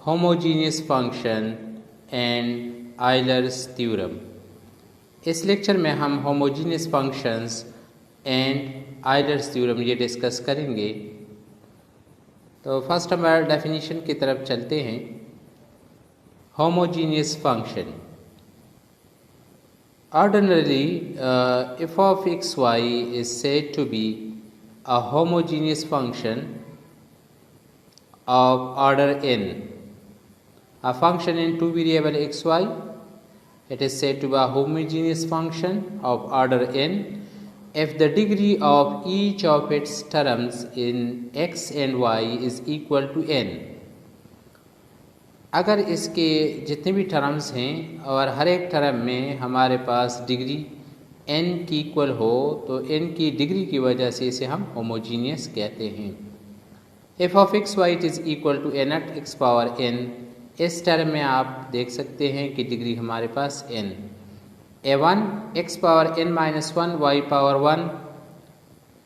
Homogeneous function and Euler's theorem. इस lecture में हम homogeneous functions and Euler's theorem ये डिस्कस करेंगे। तो फर्स्ट हमारा डेफिनेशन की तरफ चलते हैं। Homogeneous function ordinarily f of x y is said to be a homogeneous function of order n. A function in two variable x y, it is said to be a homogeneous function of order n if the degree of each of its terms in x and y is equal to n. अगर इसके जितने भी terms हैं और हर एक term में हमारे पास degree n की इक्वल हो तो n की डिग्री की वजह से इसे हम होमोजीनियस कहते हैं। f of x y is equal to n at x power n। इस टर्म में आप देख सकते हैं कि डिग्री हमारे पास n। a1 x power n minus 1 y power 1।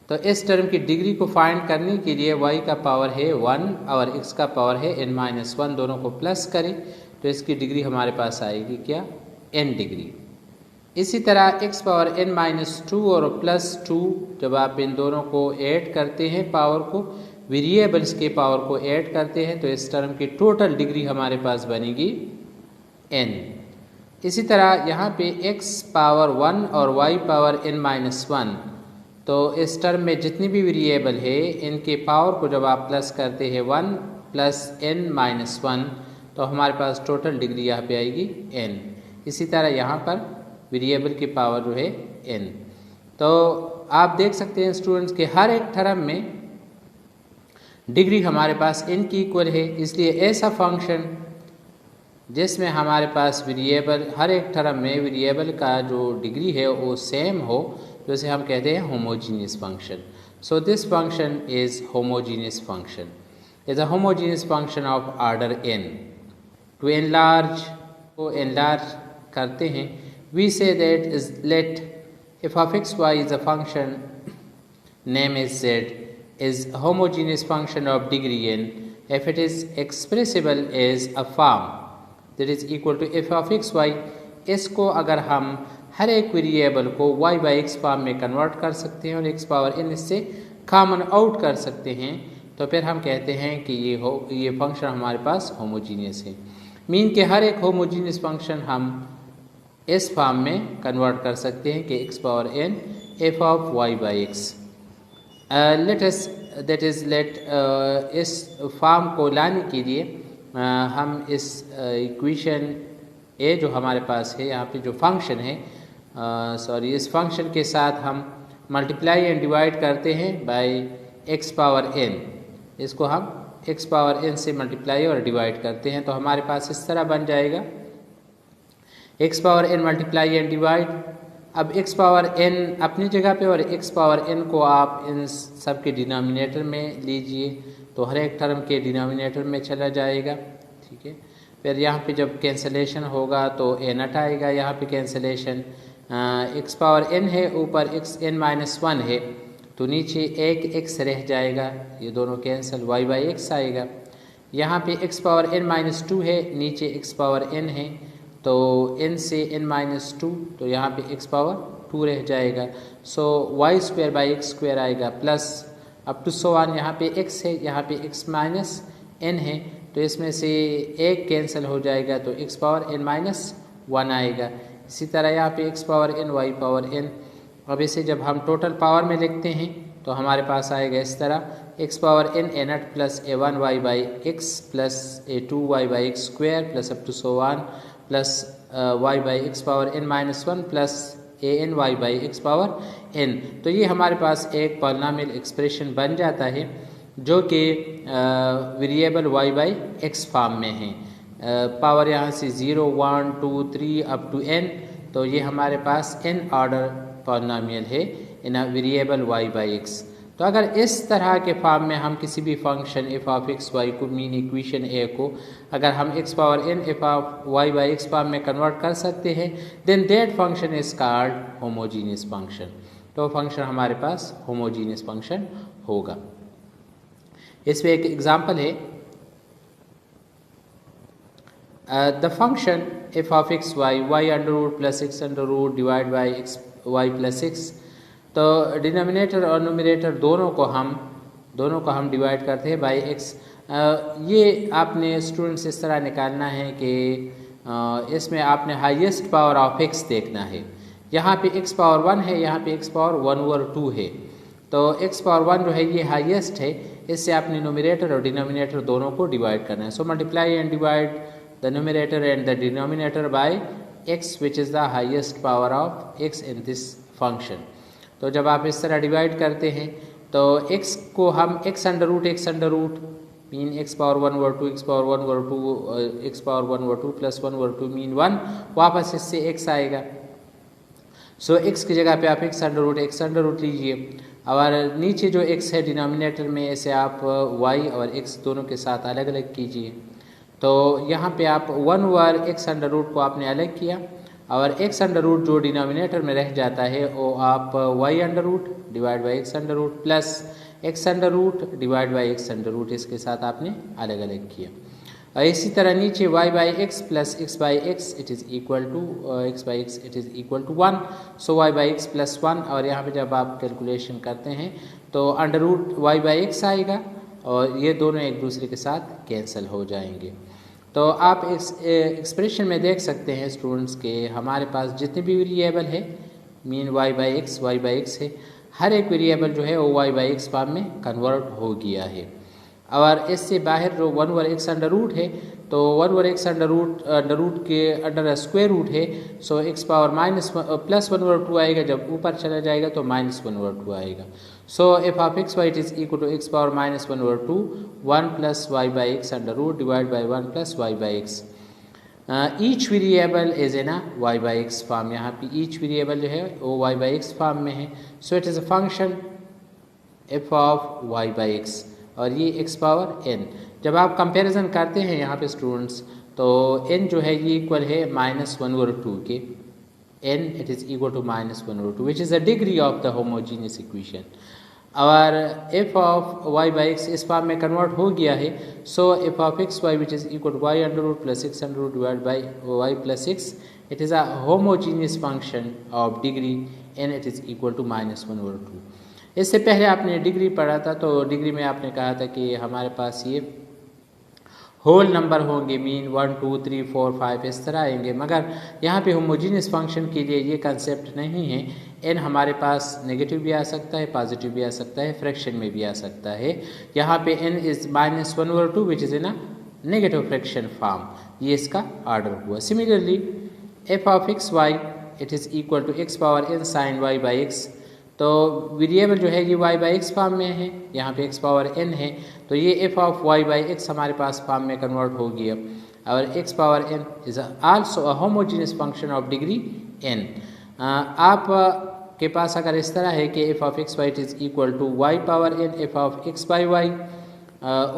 तो इस टर्म की डिग्री को फाइंड करने के लिए y का पावर है 1 और x का पावर है n माइनस 1, दोनों को प्लस करें तो इसकी डिग्री हमारे पास आएगी क्या, n डिग्री। इसी तरह x पावर n माइनस 2 और प्लस 2, जब आप इन दोनों को ऐड करते हैं, पावर को, वेरिएबल्स के पावर को ऐड करते हैं, तो इस टर्म की टोटल डिग्री हमारे पास बनेगी n। इसी तरह यहाँ पे x पावर 1 और y पावर n माइनस 1, तो इस टर्म में जितनी भी वेरिएबल है इनके पावर को जब आप प्लस करते हैं 1 प्लस n माइनस 1, तो हमारे पास टोटल डिग्री यहाँ पे आएगी n। इसी तरह यहाँ पर वेरिएबल की पावर जो है n। तो आप देख सकते हैं स्टूडेंट्स के हर एक टर्म में डिग्री हमारे पास n की इक्वल है, इसलिए ऐसा फंक्शन जिसमें हमारे पास वेरिएबल हर एक टर्म में वेरिएबल का जो डिग्री है वो सेम हो, तो इसे हम कहते हैं homogeneous function. So this function is homogeneous function, is a homogeneous function of order n। To enlarge को एनलार्ज करते हैं, we say that is let f of x y is a function name is z is homogeneous function of degree n if it is expressible as a form that is equal to f of x y। इसको अगर हम हर एक variable को y by x form में convert कर सकते हैं और x पावर n इससे कॉमन आउट कर सकते हैं, तो फिर हम कहते हैं कि ये फंक्शन हमारे पास होमोजीनियस है। मीन के हर एक होमोजीनियस फंक्शन हम इस फॉर्म में कन्वर्ट कर सकते हैं कि x power n f of y by x. Let us that is let इस फॉर्म को लाने के लिए हम इस इक्वेशन ए जो हमारे पास है यहाँ पे जो फंक्शन है, इस फंक्शन के साथ हम मल्टीप्लाई एंड डिवाइड करते हैं बाय x पावर n। इसको हम x पावर n से मल्टीप्लाई और डिवाइड करते हैं, तो हमारे पास इस तरह बन जाएगा x power n multiply and divide. अब x पावर n अपनी जगह पे और x पावर n को आप इन सब के डिनोमिनेटर में लीजिए, तो हर एक टर्म के डिनोमिनेटर में चला जाएगा, ठीक है। फिर यहाँ पे जब कैंसलेशन होगा तो a नट आएगा, यहाँ पे कैंसलेशन x पावर n है, ऊपर x n माइनस 1 है, तो नीचे एक x रह जाएगा, ये दोनों कैंसिल, y बाई x आएगा। यहाँ पे x पावर n माइनस 2 है, नीचे x पावर n है, तो n से n माइनस 2, तो यहाँ पे x पावर 2 रह जाएगा। So y square by x square आएगा plus up to so one, यहाँ पे x है, यहाँ पे x माइनस n है, तो इसमें से एक कैंसिल हो जाएगा, तो x पावर n माइनस 1 आएगा। इसी तरह यहाँ पे x power n y power n। अब इसे जब हम टोटल पावर में लिखते हैं तो हमारे पास आएगा इस तरह x power n a not plus a1 y by x plus a2 y by x square plus up to so one plus y by x power n minus 1 plus a n y by x power n। तो ये हमारे पास एक polynomial expression बन जाता है जो कि variable y by x form में है। पावर यहाँ से 0 1 2 3 अप टू n, तो ये हमारे पास n ऑर्डर पॉलिनोमियल है in a variable y by x. तो अगर इस तरह के फॉर्म में हम किसी भी function f of x y को, मीन इक्वेशन a को, अगर हम x power n f of y by x form में कन्वर्ट कर सकते हैं, then that function is called homogeneous function. तो फंक्शन हमारे पास होमोजीनियस फंक्शन होगा। इसमें एक एग्जांपल है, The function f of x y under root plus x under root divided by x y plus 6, तो डिनोमिनेटर और न्यूमरेटर दोनों को हम डिवाइड करते हैं बाई x। ये आपने स्टूडेंट्स इस तरह निकालना है कि इसमें आपने हाईएस्ट पावर ऑफ x देखना है। यहाँ पे x पावर 1 है, यहाँ पे x पावर 1/2 है, तो x पावर 1 जो है ये हाईएस्ट है, इससे आपने न्यूमरेटर और डिनोमिनेटर दोनों को डिवाइड करना है। So multiply and divide the numerator and the denominator by x which is the highest power of x in this function. तो जब आप इस तरह डिवाइड करते हैं तो x को हम x under root mean x power 1/2 x power 1/2 x power 1/2 plus 1/2 mean 1, वापस इससे x आएगा। सो x की जगह पे आप x अंडर रूट लीजिए और नीचे जो x है डिनोमिनेटर में इसे आप y और x दोनों के साथ अलग अलग कीजिए। तो यहाँ पे आप 1 x अंडर रूट को आपने अलग किया और x अंडर रूट जो डिनोमिनेटर में रह जाता है वो आप y under root divide by x under root plus x under root divide by x under root इसके साथ आपने अलग अलग किया। और इसी तरह नीचे y by x plus x by x it is equal to x by x it is equal to 1। So y by x plus 1, और यहाँ पे जब आप कैलकुलेशन करते हैं तो under root y by x आएगा और ये दोनों एक दूसरे के साथ कैंसिल हो जाएंगे। तो आप इस एक्सप्रेशन में देख सकते हैं स्टूडेंट्स के हमारे पास जितने भी वेरिएबल है मीन y बाई एक्स है, हर एक वेरिएबल जो है वो y बाई एक्स फॉर्म में कन्वर्ट हो गया है। और इससे बाहर जो 1/x अंडर रूट है तो 1/x अंडर रूट के अंडर स्क्वायर रूट है, सो x पावर प्लस 1/2 आएगा, जब ऊपर चला जाएगा तो माइनस 1/2 आएगा। So f of x y it is equal to x power minus 1/2 1 plus y by x under root divide by 1 plus y by x. Each variable is in a y by x form, यहाँ पे each variable जो है वो y by x form में है। So it is a function f of y by x और ये x power n। जब आप कंपैरिजन करते हैं यहाँ पे स्टूडेंट्स तो n जो है ये इक्वल है -1/2 के, n it is equal to -1/2 which is the degree of the homogeneous equation. और f of y by x इस फॉर्म में कन्वर्ट हो गया है। So f of x y which is equal to y under root plus x under root divide by y plus 6, it is a homogeneous function of degree n it is equal to -1/2। इससे पहले आपने degree पढ़ा था, तो degree में आपने कहा था कि हमारे पास ये होल नंबर होंगे मीन 1 2 3 4 5 इस तरह आएंगे, मगर यहाँ पे होमोजीनियस फंक्शन के लिए ये कंसेप्ट नहीं है। n हमारे पास नेगेटिव भी आ सकता है, पॉजिटिव भी आ सकता है, फ्रैक्शन में भी आ सकता है। यहाँ पे n is -1/2 which is in a negative fraction form, ये इसका ऑर्डर हुआ। Similarly f of x y it is equal to x power n sine y by x, तो वेरिएबल जो है ये y बाई एक्स फॉर्म में है, यहाँ पे x पावर n है, तो ये f of y by x हमारे पास फॉर्म में कन्वर्ट हो गया। और x power n is also a homogeneous function of degree n। आप के पास अगर इस तरह है कि f of x y is equal to y power n f of x by y,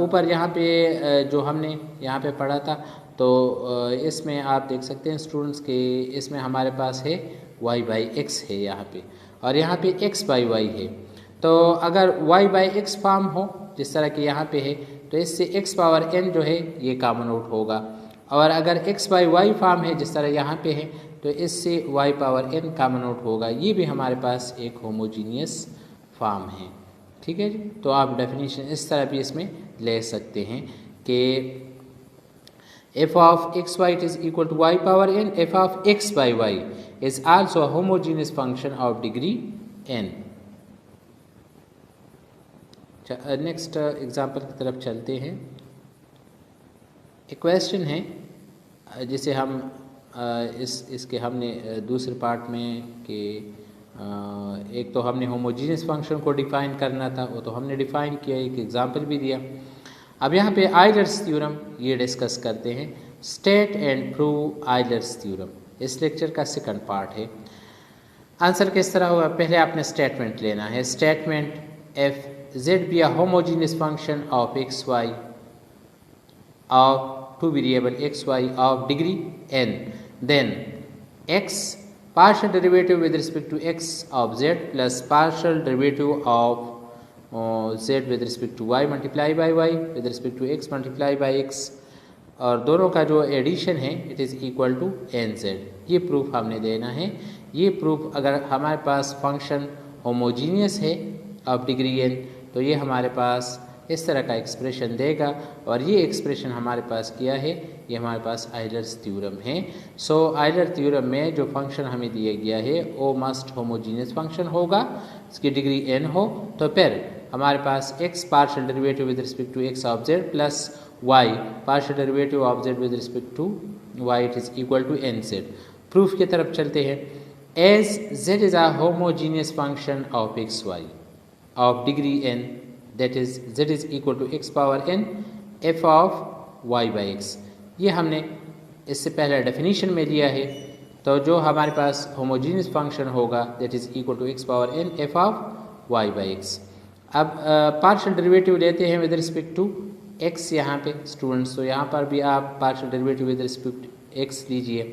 ऊपर यहाँ पे जो हमने यहाँ पे पढ़ा था तो इसमें आप देख सकते हैं स्टूडेंट्स के इसमें हमारे पास है y बाई x है यहाँ पे, और यहाँ पे x बाई y है। तो अगर y बाई x फॉर्म हो जिस तरह कि यहाँ पे है तो इससे x पावर n जो है ये कॉमन आउट होगा, और अगर x बाई y फॉर्म है जिस तरह यहाँ पे है तो इससे y power n common out होगा। ये भी हमारे पास एक होमोजीनियस फॉर्म है, ठीक है जी। तो आप डेफिनेशन इस तरह भी इसमें ले सकते हैं कि f of x y it is equal to y power n, f of x by y is also a homogeneous function of degree n। Next example की तरफ चलते हैं। एक क्वेश्चन है जिसे हम इसके हमने दूसरे पार्ट में कि एक तो हमने होमोजीनियस फंक्शन को डिफ़ाइन करना था, वो तो हमने डिफ़ाइन किया, एक एग्जाम्पल भी दिया। अब यहाँ पे आइलर्स थ्योरम ये डिस्कस करते हैं, state and prove Euler's theorem, इस लेक्चर का सेकंड पार्ट है। आंसर किस तरह होगा, पहले आपने स्टेटमेंट लेना है। Statement f z be a homogeneous function of x y of two variable x y of degree n, then x partial derivative with respect to x of z plus partial derivative of z with respect to y multiply by y with respect to x multiply by x और दोनों का जो addition है it is equal to NZ। ये proof हमने देना है। ये प्रूफ अगर हमारे पास फंक्शन होमोजीनियस है ऑफ डिग्री n तो ये हमारे पास इस तरह का एक्सप्रेशन देगा, और ये एक्सप्रेशन हमारे पास किया है, ये हमारे पास आयलर्स थ्योरम है। सो आयलर थ्योरम में जो फंक्शन हमें दिया गया है वो मस्ट होमोजीनियस फंक्शन होगा, इसकी डिग्री n हो, तो फिर हमारे पास x partial derivative with respect to x of z plus y partial derivative of z with respect to y it is equal to NZ। Proof की तरफ चलते हैं। As z is a homogeneous function of xy of degree n, that is z is equal to x power n f of y by x। ये हमने इससे पहले definition में लिया है, तो जो हमारे पास होमोजीनियस फंक्शन होगा that is equal to x power n f of y by x। अब पार्शियल डेरिवेटिव लेते हैं विद रिस्पेक्ट टू x यहाँ पे स्टूडेंट्स, तो यहाँ पर भी आप partial derivative with respect x लीजिए,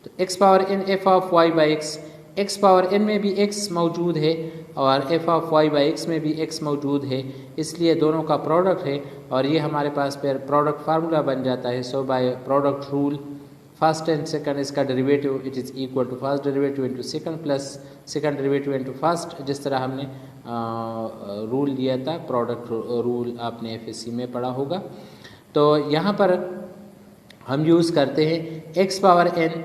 तो x power n f of y by x, x power n में भी x मौजूद है और f of y by x में भी x मौजूद है, इसलिए दोनों का प्रोडक्ट है, और ये हमारे पास फिर प्रोडक्ट फार्मूला बन जाता है। So by product rule first and second इसका derivative it is equal to first derivative into second plus second derivative into first, जिस तरह हमने रूल लिया था, प्रोडक्ट रूल आपने FSC में पढ़ा होगा। तो यहाँ पर हम यूज़ करते हैं x पावर n,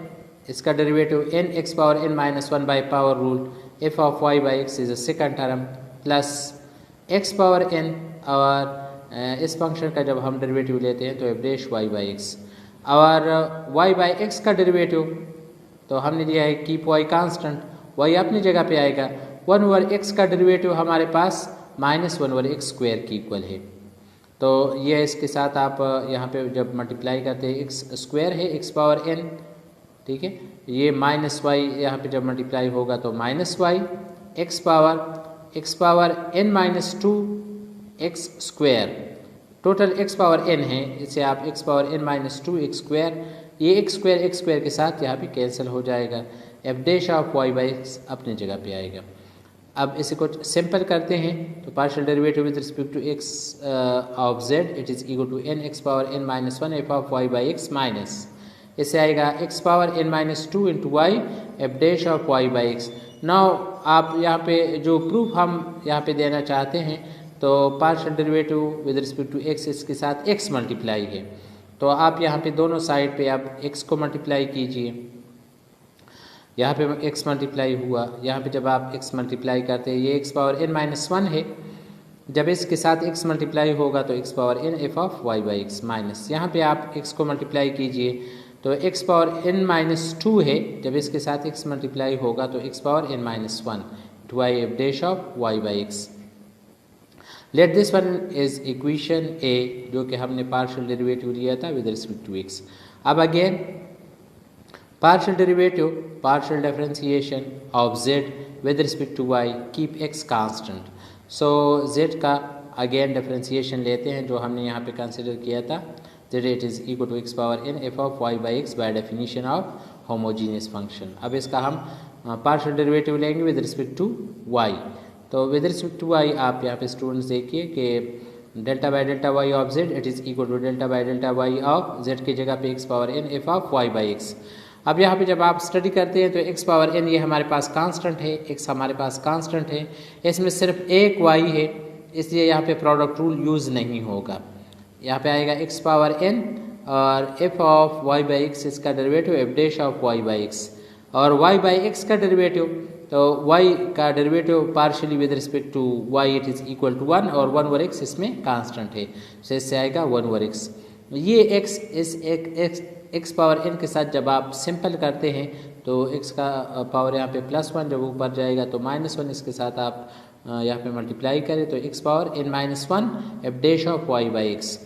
इसका derivative n x power n minus 1 by power rule f of y by x is a second term plus x power n, और इस फंक्शन का जब हम डेरिवेटिव लेते हैं तो f dash y by x, और y बाई x का डेरिवेटिव तो हमने लिया है कीप y कांस्टेंट, y अपनी जगह पे आएगा, 1 ओवर x का डेरिवेटिव हमारे पास माइनस 1 ओवर x स्क्वायर की इक्वल है। तो ये इसके साथ आप यहाँ पे जब मल्टीप्लाई करते हैं x स्क्वायर है x पावर n, ठीक है, ये माइनस वाई यहाँ पे जब मल्टीप्लाई होगा तो minus y x power n minus 2 x square, total x power n है, इसे आप x power n minus 2 x square, ये x स्क्वायर के साथ यहाँ पे कैंसिल हो जाएगा, f dash of y by x अपनी जगह पे आएगा। अब इसे कुछ सिंपल करते हैं, तो partial derivative with respect to x of z it is equal to n x power n minus 1 f of y by x minus, इससे आएगा x power n minus 2 into y f dash of y by x। Now आप यहाँ पे जो proof हम यहाँ पे देना चाहते हैं, तो partial derivative with respect to x इसके साथ x मल्टीप्लाई है, तो आप यहाँ पे दोनों साइड पे आप x को मल्टीप्लाई कीजिए, यहाँ पे x मल्टीप्लाई हुआ, यहाँ पे जब आप x मल्टीप्लाई करते हैं ये x पावर n माइनस 1 है, जब इसके साथ x मल्टीप्लाई होगा तो x power n f of y by x minus, यहाँ पे आप x को मल्टीप्लाई कीजिए तो x पावर n माइनस 2 है, जब इसके साथ x मल्टीप्लाई होगा तो x power n minus 1 to y f dash of y by x। Let this one is equation A, जो कि हमने पार्शियल डेरिवेटिव लिया था विद रिस्पेक्ट टू x। अब again partial derivative partial differentiation of z with respect to y keep x constant. So z का again differentiation लेते हैं जो हमने यहाँ पे कंसिडर किया था, that it is equal to x power n f of y by x by definition of homogeneous function। अब इसका हम पार्शियल डेरिवेटिव लेंगे विद रिस्पेक्ट टू y, तो विद रिस्पेक्ट टू y आप यहाँ पे स्टूडेंट्स देखिए कि delta by delta y of z it is equal to delta by delta y of z की जगह पे x power n f of y by x। अब यहाँ पे जब आप स्टडी करते हैं तो x पावर n ये हमारे पास कांस्टेंट है, x हमारे पास कांस्टेंट है, इसमें सिर्फ एक y है, इसलिए यहाँ पे प्रोडक्ट रूल यूज़ नहीं होगा, यहाँ पे आएगा x पावर n और f of y by x इसका derivative f dash of y by x, और y बाई x का डेरिवेटिव, तो y का derivative partially with respect to y it is equal to 1 और 1 ओवर x इसमें constant है, तो इससे आएगा 1 ओवर x। ये x इस x पावर n के साथ जब आप सिंपल करते हैं तो x का पावर यहाँ पे +1 जब ऊपर जाएगा तो -1, इसके साथ आप यहाँ पे मल्टीप्लाई करें तो x power n minus 1 f dash of y by x।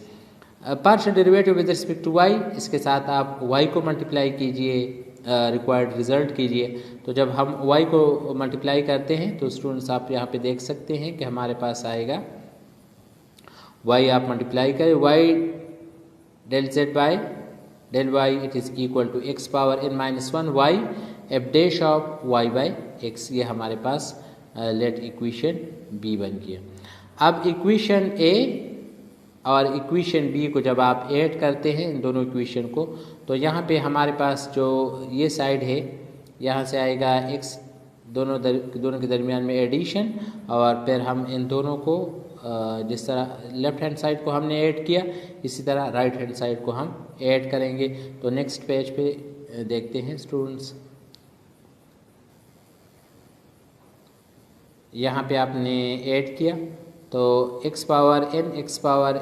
Partial derivative with respect to y, इसके साथ आप y को मल्टीप्लाई कीजिए, रिक्वायर्ड रिजल्ट कीजिए, तो जब हम y को मल्टीप्लाई करते हैं तो स्टूडेंट्स आप यहाँ पे देख सकते हैं कि हमारे पास आएगा y आप मल्टीप्लाई करें y del z by del y it is equal to x power n minus 1 y f dash of y by x, ये हमारे पास लेट इक्वेशन B बन गया। अब इक्वेशन A और इक्वेशन बी को जब आप ऐड करते हैं इन दोनों इक्वेशन को, तो यहाँ पे हमारे पास जो ये साइड है यहाँ से आएगा x, दोनों के दरमियान में एडिशन, और फिर हम इन दोनों को जिस तरह लेफ़्ट हैंड साइड को हमने ऐड किया इसी तरह राइट हैंड साइड को हम ऐड करेंगे। तो नेक्स्ट पेज पे देखते हैं स्टूडेंट्स, यहाँ पे आपने ऐड किया तो x power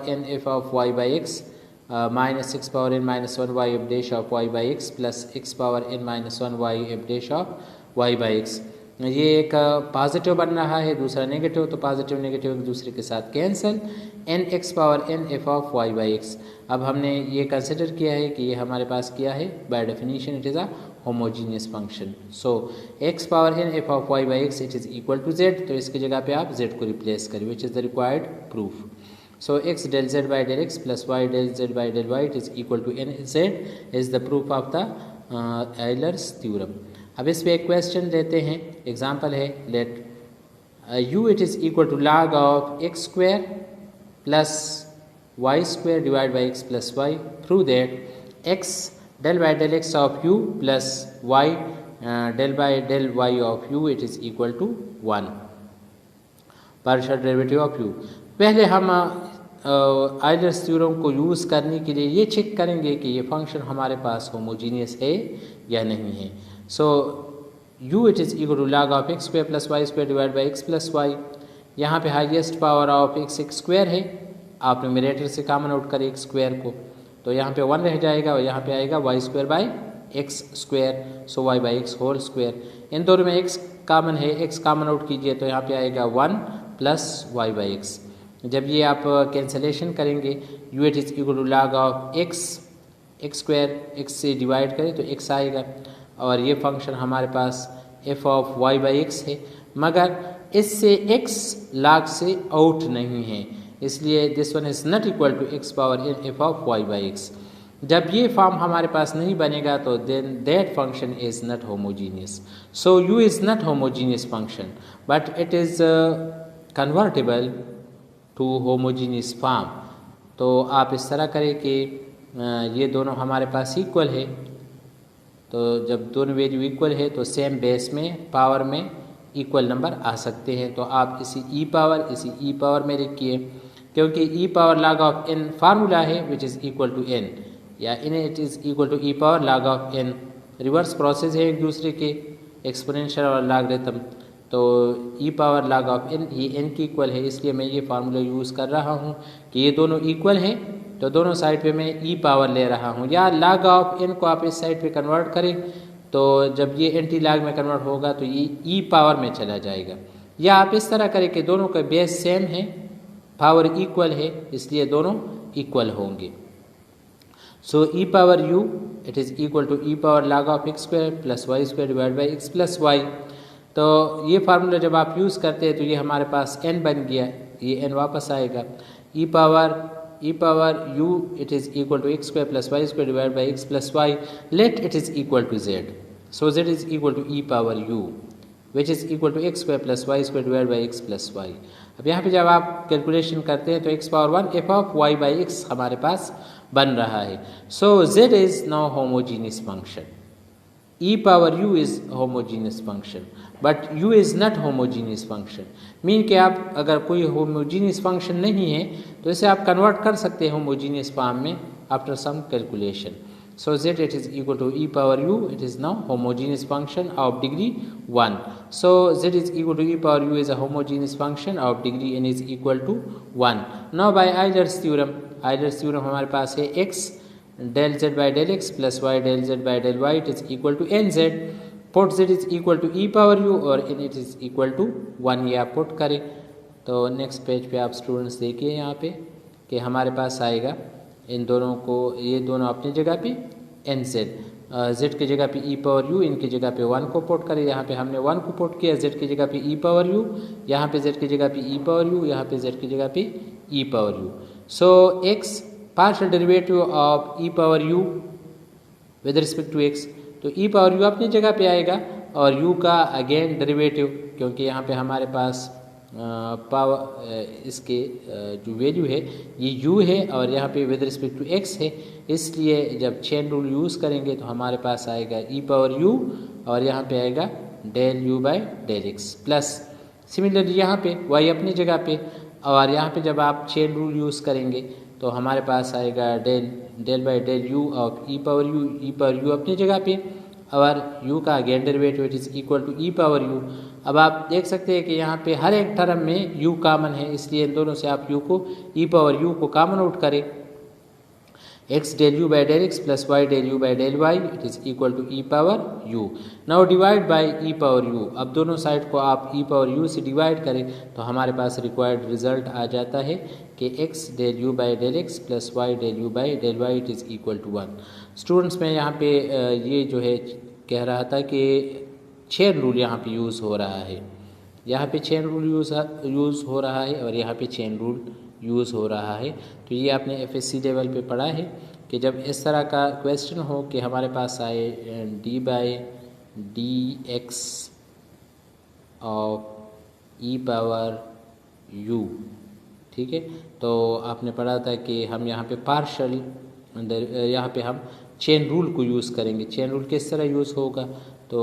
n f of y by x minus x power n minus 1 y f dash of y by x plus x power n minus 1 y f dash of y by x. ये एक positive बन रहा है, दूसरा negative, तो positive negative एक दूसरे के साथ cancel. n x power n f of y by x. अब हमने ये कंसिडर किया है कि ये हमारे पास क्या है, by definition it is a homogeneous function. So x power n f of y by x it is equal to z, तो इसकी जगह पे आप z को रिप्लेस करें, विच is the required proof. So x del z by del x plus y del z by del y it is equal to nz is the proof of the Euler's theorem। अब इस पे एक question लेते हैं, example है, late u it is equal to log of x square plus y square divided by x plus y, prove that x del by del x of u plus y del by del y of u it is equal to 1, partial derivative of u। पहले हम Euler's theorem को use करने के लिए ये check करेंगे कि ये फंक्शन हमारे पास होमोजीनियस है या नहीं है। So u it is equal to log of x square plus Y square divide by x plus y. यहाँ पे highest power of x square है, आप न्यूमरेटर से कॉमन आउट करें x स्क्वायर को, तो यहाँ पे 1 रह जाएगा और यहाँ पे आएगा Y square by x square, so Y by X whole square. इन दोनों में x कॉमन है, x कॉमन आउट कीजिए तो यहाँ पे आएगा 1 प्लस वाई बाई एक्स। जब ये आप कैंसलेशन करेंगे u it is equal to log of x square x से डिवाइड करें तो x आएगा, और ये फंक्शन हमारे पास f of y by x है, मगर इससे x log से आउट नहीं है, इसलिए this one is not equal to x power n f of y by x. जब ये फॉर्म हमारे पास नहीं बनेगा तो then that function is not homogeneous. So u is not homogeneous function but it is convertible to homogeneous form. तो आप इस तरह करें कि ये दोनों हमारे पास इक्वल है, तो जब दोनों वैल्यू इक्वल है तो सेम बेस में पावर में इक्वल नंबर आ सकते हैं। तो आप इसी ई पावर में लिखिए, क्योंकि E power log of n formula है which is equal to n, या इन it is equal to E power log of n। Reverse process है एक दूसरे के, एक्सपोनेंशियल और लॉगरिथम, तो E power log of n ये n की इक्वल है, इसलिए मैं ये फार्मूला यूज़ कर रहा हूँ कि ये दोनों इक्वल हैं, तो दोनों साइड पे मैं ई पावर ले रहा हूँ। या log ऑफ n को आप इस साइड पे कन्वर्ट करें तो जब ये एंटी log में कन्वर्ट होगा तो ये ई पावर में चला जाएगा, या आप इस तरह करें कि दोनों का बेस सेम है, पावर इक्वल है, इसलिए दोनों इक्वल होंगे। So E power u it is equal to E power log of x square plus Y square divide by x plus Y. तो ये फार्मूला जब आप यूज़ करते हैं तो ये हमारे पास n बन गया, ये n वापस आएगा। E power u it is equal to X square plus Y square divide by x plus Y, let it is equal to z। So z is equal to E power u which is equal to X square plus Y square divide by x plus Y. अब यहाँ पे जब आप calculation करते हैं तो x power 1 f of y by x हमारे पास बन रहा है। सो z is now homogeneous function, e power u is homogeneous function but u is not homogeneous function. Mean कि आप अगर कोई होमोजीनियस फंक्शन नहीं है तो इसे आप कन्वर्ट कर सकते हैं होमोजीनियस फॉर्म में after some calculation. So z it is equal to e power u, it is now homogeneous function of degree 1। So z is equal to e power u is a homogeneous function of degree n is equal to 1। Now by Euler's theorem हमारे पास है x del z by del x plus y del z by del y it is equal to nz। Put z is equal to e power u और n it is equal to 1, ये आप put करें तो next page पे आप students देखिए यहाँ पे कि हमारे पास आएगा इन दोनों को, ये दोनों अपनी जगह पे nz, z की जगह पे e पावर u, इनकी जगह पे 1 को पुट करें। यहाँ पे हमने 1 को पुट किया, z की जगह पे e पावर u, यहाँ पे z की जगह पे e पावर u, यहाँ पे z की जगह पे e power u। So x partial derivative of e power u with respect to x, तो e पावर u अपनी जगह पे आएगा और u का अगेन डेरिवेटिव, क्योंकि यहाँ पे हमारे पास पावर इसके जो वैल्यू है ये u है और यहाँ पे विद रिस्पेक्ट टू x है, इसलिए जब चेन रूल यूज़ करेंगे तो हमारे पास आएगा e पावर u और यहाँ पे आएगा del u by del x plus similarly यहाँ पे y अपनी जगह पे, और यहाँ पे जब आप चेन रूल यूज़ करेंगे तो हमारे पास आएगा del by del u of e power u अपनी जगह पे और u का again derivative it is equal to e power u। अब आप देख सकते हैं कि यहाँ पे हर एक टर्म में u कॉमन है, इसलिए इन दोनों से आप u को e पावर u को कॉमन आउट करें, x del u by del x plus y del u by del y it is equal to e power u। Now divide by e power u, अब दोनों side को आप e power u से divide करें तो हमारे पास required result आ जाता है कि x del u by del x plus y del u by del y it is equal to 1। Students में यहाँ पे ये जो है कह रहा था कि चेन रूल यहाँ पे यूज़ हो रहा है, यहाँ पे चेन रूल यूज़ हो रहा है और यहाँ पे चेन रूल यूज़ हो रहा है। तो ये आपने FSC लेवल पे पढ़ा है कि जब इस तरह का क्वेश्चन हो कि हमारे पास आए d by d x of e power u, ठीक है, तो आपने पढ़ा था कि हम यहाँ पे पार्शल यहाँ पे हम चेन रूल को यूज़ करेंगे। चेन रूल किस तरह यूज़ होगा, तो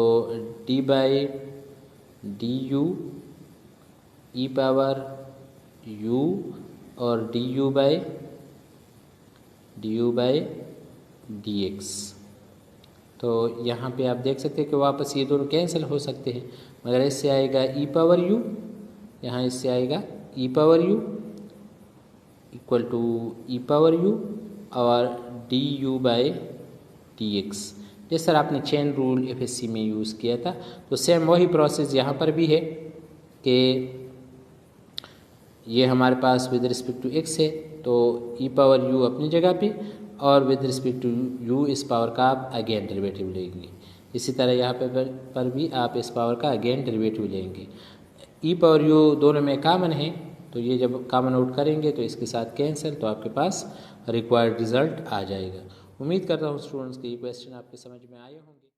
d by D you E power u और du बाई डी एक्स। तो यहाँ पे आप देख सकते हैं कि वापस ये दोनों कैंसिल हो सकते हैं, मगर इससे आएगा e पावर u, यहाँ इससे आएगा e power u equal to e power u और du बाई डी एक्स। जिस तरह आपने चेन रूल FSC में यूज़ किया था तो सेम वही प्रोसेस यहाँ पर भी है कि ये हमारे पास विद रिस्पेक्ट टू x है तो e पावर u अपनी जगह पे और विद रिस्पेक्ट टू u इस पावर का आप अगेन डेरिवेटिव लेंगे। इसी तरह यहाँ पर भी आप इस पावर का अगेन डेरिवेटिव लेंगे। e पावर u दोनों में कॉमन है, तो ये जब कॉमन आउट करेंगे तो इसके साथ कैंसिल, तो आपके पास रिक्वायर्ड रिजल्ट आ जाएगा। उम्मीद करता हूँ स्टूडेंट्स के ये क्वेश्चन आपके समझ में आए होंगे।